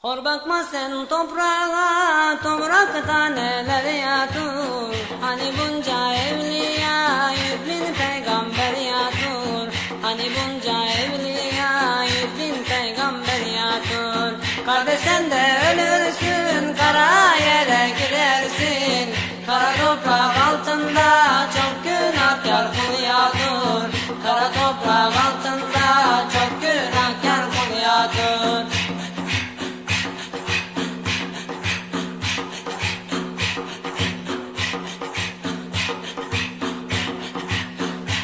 Hor bakma sen toprağa, toprak taneler yatır. Hani bunca evliya, 100.000 peygamber yatır. Hani bunca evliya, 100.000 peygamber yatır. Kardeş sen de ölürsün, kara yere gidersin. Kara toprak altında çok günahkar kul yatır. Kara toprak altında çok günahkar kul yatır.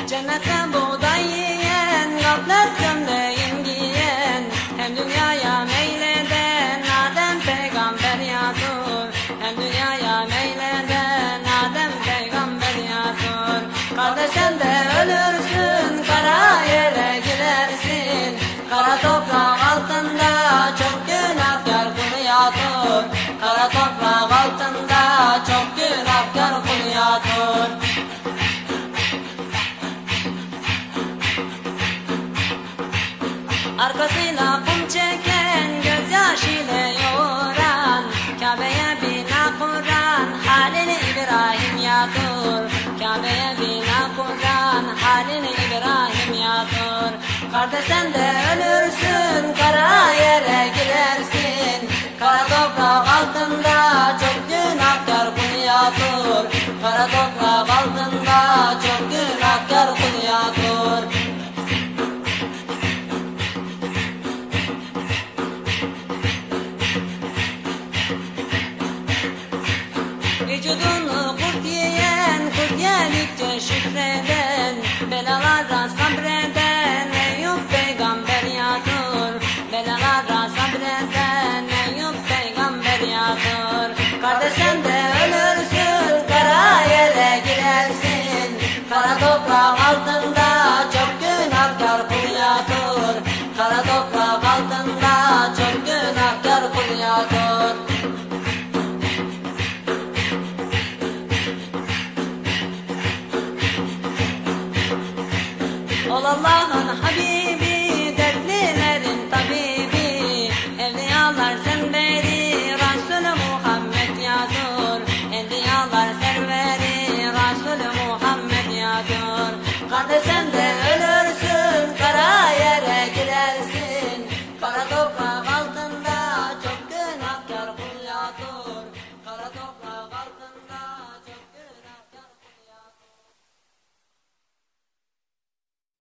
Cennette buğday yiyen, gaflet gömleğin giyen, hem dünyaya meyleden Adem peygamber yatır. Hem dünyaya meyleden Adem peygamber yatır. Kardeş sen de ölürsün, kara yere gidersin. Kara toprak altında çok günahkar kul yatır. Kara toprak altında çok günahkar kul yatır. Arkasına kum çeken, gözyaşıyla yoğuran, Kabe'ye bina kuran, halini İbrahim yatır. Kabe'ye bina kuran, halini İbrahim yatır. Kardeş sen de ölürsün, kara